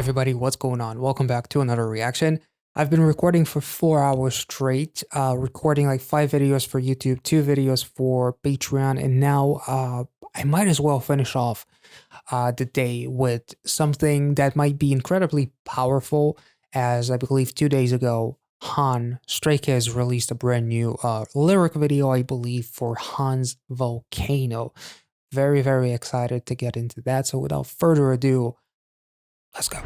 everybody, what's going on? Welcome back to another reaction. I've been recording for 4 hours straight, recording like 5 videos for YouTube, 2 videos for Patreon, and now I might as well finish off the day with something that might be incredibly powerful, as I believe 2 days ago, Stray Kids released a brand new lyric video, I believe, for Han's Volcano. Very, very excited to get into that. So without further ado, let's go.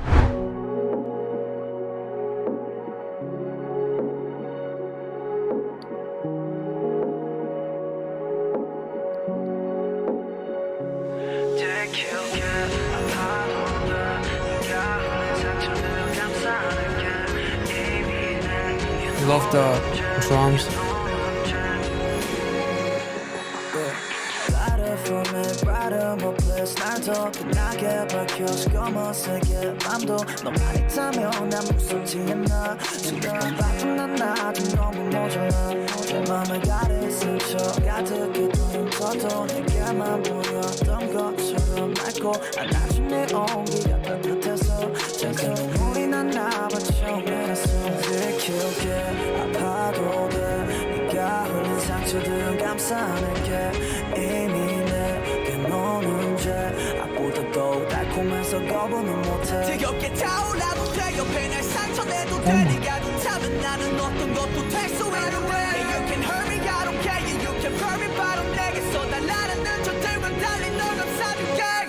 Love the drums.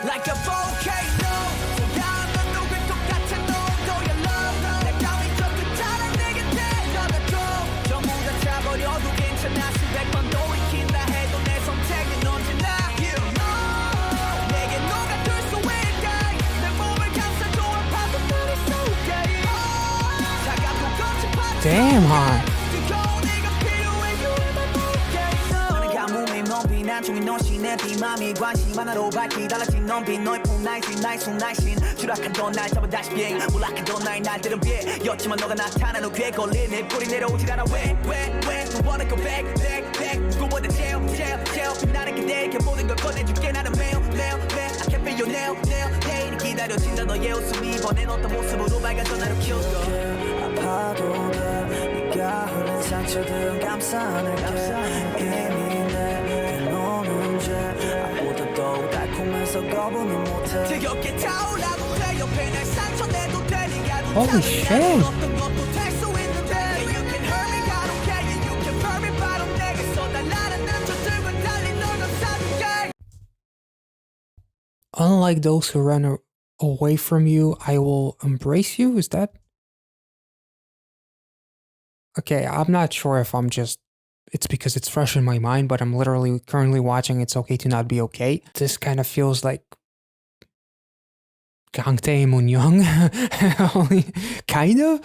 Like a volcano. Damn, Han. Holy shit. Unlike those who run away from you, I will embrace you. Is that? Okay, I'm not sure if it's because it's fresh in my mind, but I'm literally currently watching It's Okay to Not Be Okay. This kind of feels like Gangtae Munyoung, only kind of.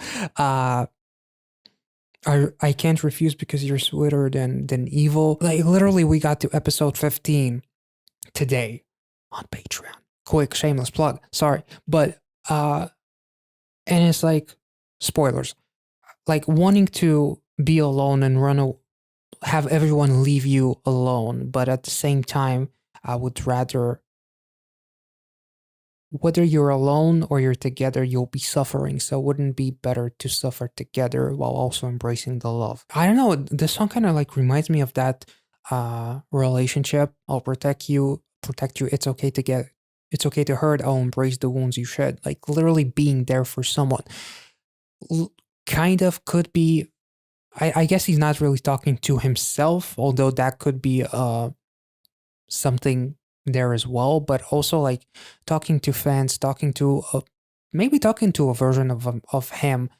I can't refuse because you're sweeter than evil. Like literally, we got to episode 15 today on Patreon. Quick shameless plug. Sorry, but and it's like spoilers. Like wanting to be alone and have everyone leave you alone, but at the same time, I would rather, whether you're alone or you're together, you'll be suffering. So wouldn't it be better to suffer together while also embracing the love? I don't know. This song kind of like reminds me of that relationship. I'll protect you. It's okay to hurt. I'll embrace the wounds you shed. Like literally being there for someone. Kind of could be, I guess he's not really talking to himself, although that could be something there as well, but also like talking to fans, maybe talking to a version of him,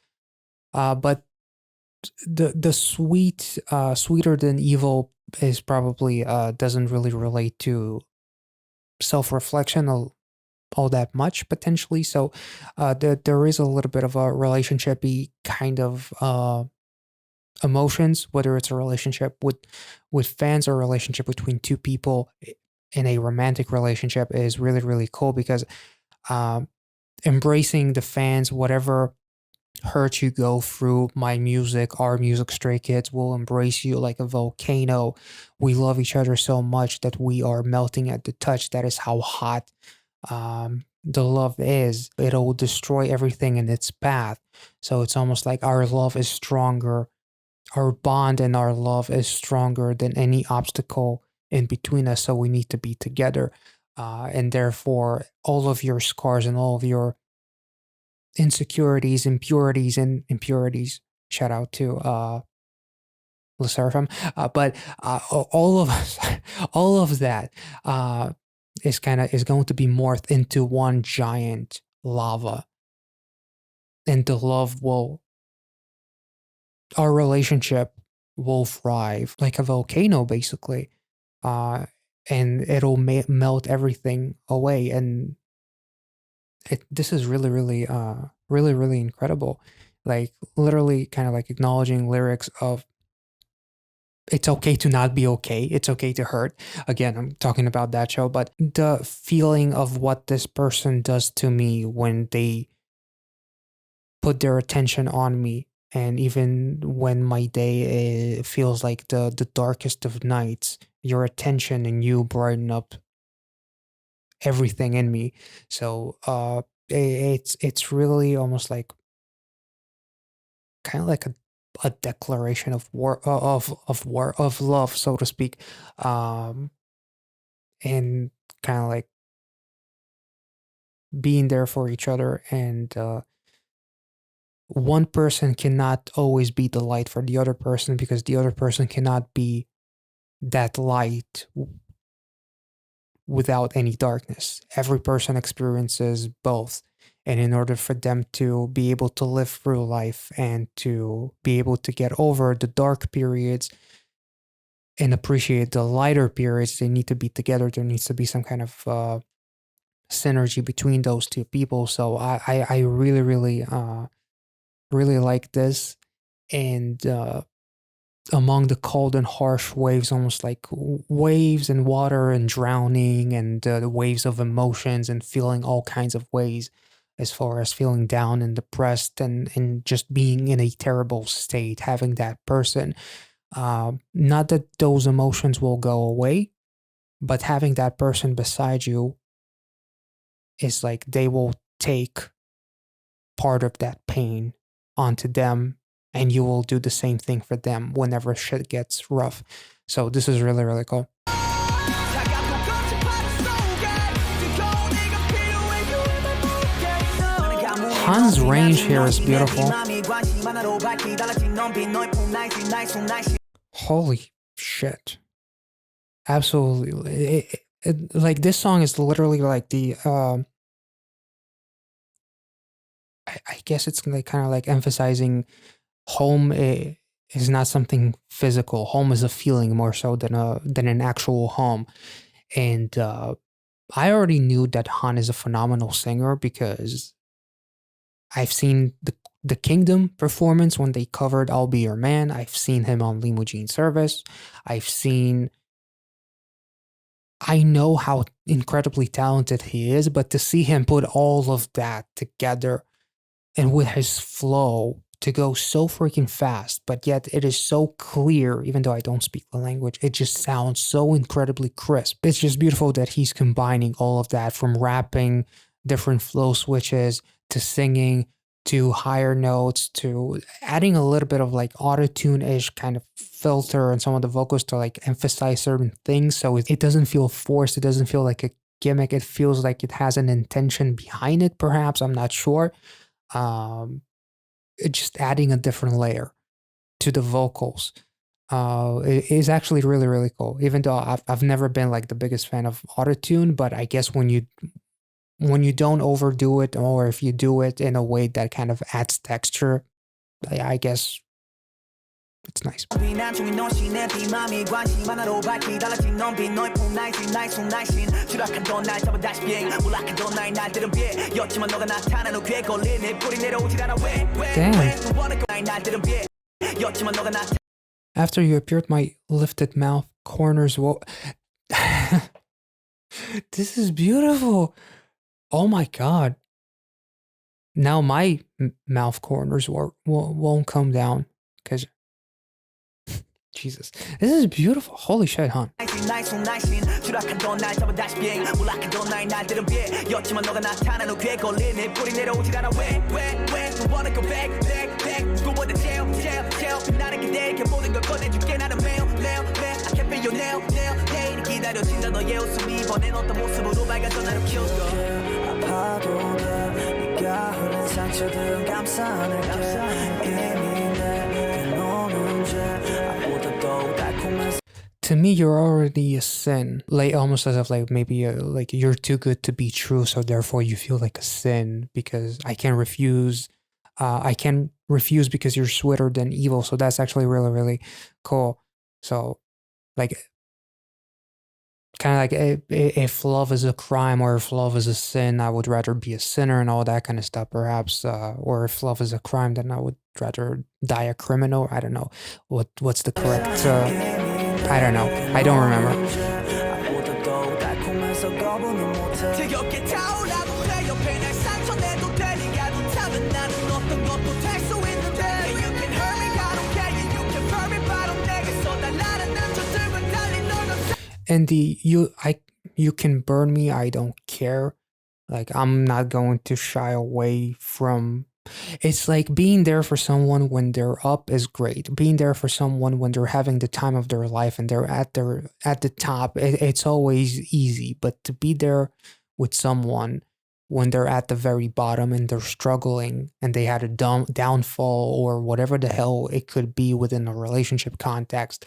but the sweeter than evil is probably doesn't really relate to self-reflection all that much potentially. So there is a little bit of a relationshipy kind of emotions, whether it's a relationship with fans or a relationship between two people in a romantic relationship, is really, really cool because embracing the fans, whatever hurt you go through, my music, our music, Stray Kids will embrace you like a volcano. We love each other so much that we are melting at the touch. That is how hot the love is, it'll destroy everything in its path. So it's almost like our love is stronger, our bond and our love is stronger than any obstacle in between us. So we need to be together. And therefore, all of your scars and all of your insecurities, impurities, and impurities, shout out to Le Seraphim, but all of all of that is going to be morphed into one giant lava, and the love will, our relationship will thrive like a volcano, basically, uh, and it'll melt everything away. And this is really, really, really, really incredible. Like literally, kind of like acknowledging lyrics of it's okay to not be okay. It's okay to hurt. Again, I'm talking about that show, but the feeling of what this person does to me when they put their attention on me. And even when my day feels like the darkest of nights, your attention and you brighten up everything in me. So it's really almost like kind of like a declaration of war, of love, so to speak. Um and kind of like being there for each other. And one person cannot always be the light for the other person, because the other person cannot be that light without any darkness. Every person experiences both. And in order for them to be able to live through life and to be able to get over the dark periods and appreciate the lighter periods, they need to be together. There needs to be some kind of synergy between those two people. So I really, really, really like this. And among the cold and harsh waves, almost like waves and water and drowning, and the waves of emotions and feeling all kinds of ways, as far as feeling down and depressed, and just being in a terrible state, having that person, not that those emotions will go away, but having that person beside you is like they will take part of that pain onto them, and you will do the same thing for them whenever shit gets rough. So this is really, really cool. Han's range here is beautiful. Holy shit. Absolutely. Like this song is literally like the I guess it's like kind of like emphasizing home is not something physical. Home is a feeling more so than an actual home. And I already knew that Han is a phenomenal singer because I've seen the Kingdom performance when they covered "I'll Be Your Man." I've seen him on Limousine Service. I've seen. I know how incredibly talented he is, but to see him put all of that together, and with his flow to go so freaking fast, but yet it is so clear, even though I don't speak the language, it just sounds so incredibly crisp. It's just beautiful that he's combining all of that, from rapping, different flow switches, to singing, to higher notes, to adding a little bit of like auto-tune-ish kind of filter on some of the vocals to like emphasize certain things. So it doesn't feel forced. It doesn't feel like a gimmick. It feels like it has an intention behind it, perhaps. I'm not sure. Just adding a different layer to the vocals is actually really, really cool. Even though I've never been like the biggest fan of autotune, but I guess when you don't overdo it, or if you do it in a way that kind of adds texture, I guess it's nice. Damn. After you appeared, my lifted mouth corners will. This is beautiful. Oh my god. Now my mouth corners won't come down because Jesus, this is beautiful. Holy shit, hon. 나의 손날씬 추락하던 날 잡아 다시 비행 몰락하던 나의 날들은 비였지만 너가 나타나는 귀에 걸린 내 뿌리 내려오질 않아 왜 You wanna go back 누구보다 제일 빛나는 기대에 모든 걸 꺼내줄게 나는 매일 I can't be your nail 내일이 기다려진다 너의 웃음이 이번엔 어떤 모습으로 밝아져 나를 키워줘 아파도 돼 네가 흘린 상처들은 감싸 안을게 이미 내게 노는 죄 아보다 더욱 달콤한 To me, you're already a sin, like almost as if like maybe like you're too good to be true, so therefore you feel like a sin because I can't refuse. I can refuse because you're sweeter than evil. So that's actually really really cool. So like kind of like if love is a crime or if love is a sin, I would rather be a sinner and all that kind of stuff, perhaps. Or if love is a crime, then I would rather die a criminal. I don't know what's the correct. I don't know. I don't remember. And you can burn me, I don't care. Like I'm not going to shy away from. It's like being there for someone when they're up is great. Being there for someone when they're having the time of their life and they're at the top, it's always easy. But to be there with someone when they're at the very bottom and they're struggling and they had a downfall or whatever the hell it could be within a relationship context,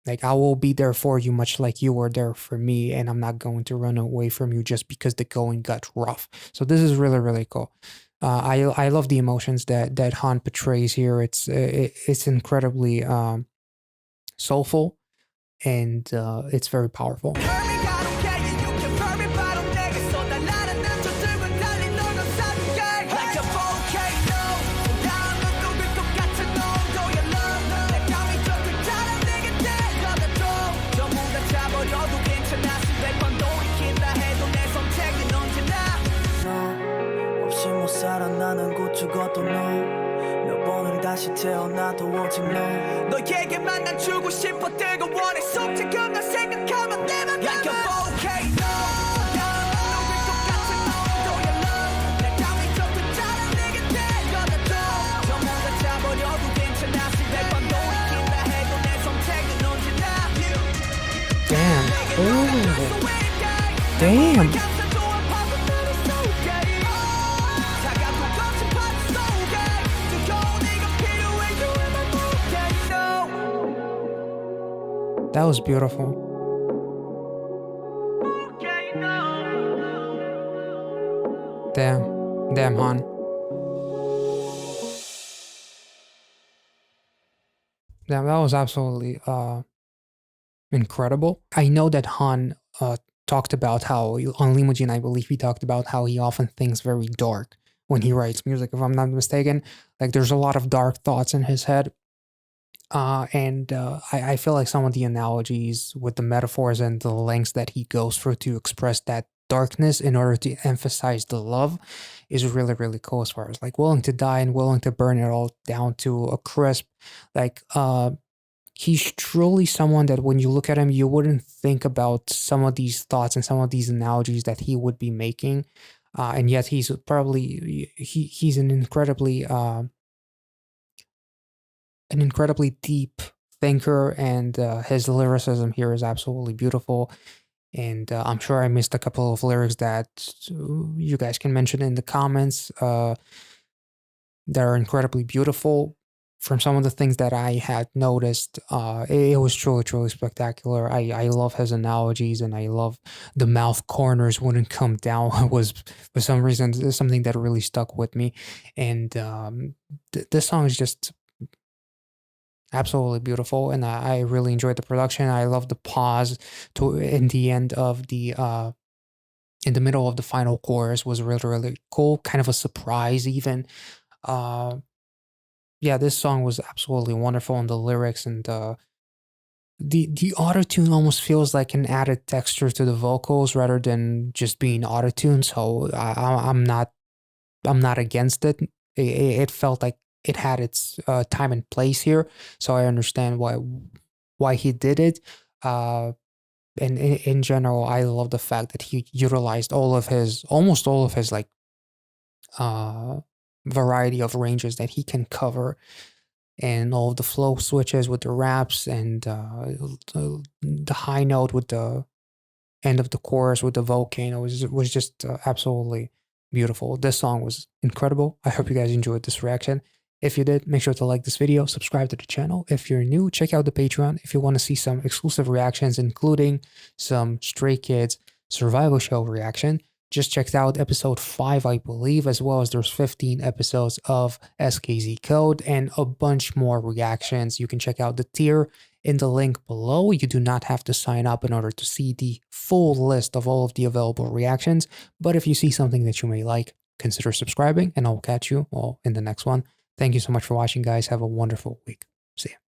like I will be there for you much like you were there for me, and I'm not going to run away from you just because the going got rough. So this is really really cool. I love the emotions that Han portrays here. It's incredibly soulful, and it's very powerful. 죽어도 너몇 번을 다시 태어나도 오직 너에게만 난 주고 싶어 뜨거워 내 속삭여 널 생각하면 내 맘 Like a volcano 녹을 것 같은 온도의 love 날 담이 젖은 자랑 내게 데려다줘 전부 다 차버려도 괜찮아 수백 번 돌이킨다 해도 내 선택은 언제나 Damn. Damn. That was beautiful. Damn, Han. Damn, that was absolutely incredible. I know that Han talked about how on Limousine, I believe he talked about how he often thinks very dark when he writes music, if I'm not mistaken. Like there's a lot of dark thoughts in his head. And I feel like some of the analogies with the metaphors and the lengths that he goes through to express that darkness in order to emphasize the love is really, really cool as far as like willing to die and willing to burn it all down to a crisp. Like, he's truly someone that when you look at him, you wouldn't think about some of these thoughts and some of these analogies that he would be making. And yet he's probably, he's an incredibly deep thinker, and his lyricism here is absolutely beautiful. And I'm sure I missed a couple of lyrics that you guys can mention in the comments that are incredibly beautiful. From some of the things that I had noticed, it was truly, truly spectacular. I love his analogies, and I love the mouth corners wouldn't come down was for some reason something that really stuck with me. And this song is just absolutely beautiful, and I really enjoyed the production. I love the pause in the end of the in the middle of the final chorus was really really cool, kind of a surprise even. Yeah, this song was absolutely wonderful, and the lyrics and the auto-tune almost feels like an added texture to the vocals rather than just being auto-tune. So I'm not against it. It felt like it had its time and place here, so I understand why he did it. And in general, I love the fact that he utilized almost all of his like uh variety of ranges that he can cover, and all of the flow switches with the raps, and the high note with the end of the chorus with the Volcano was just absolutely beautiful. This song was incredible. I hope you guys enjoyed this reaction. If you did, make sure to like this video, subscribe to the channel. If you're new, check out the Patreon if you want to see some exclusive reactions, including some Stray Kids survival show reaction. Just checked out episode 5, I believe, as well as there's 15 episodes of SKZ Code and a bunch more reactions. You can check out the tier in the link below. You do not have to sign up in order to see the full list of all of the available reactions, but if you see something that you may like, consider subscribing, and I'll catch you all in the next one. Thank you so much for watching, guys. Have a wonderful week. See ya.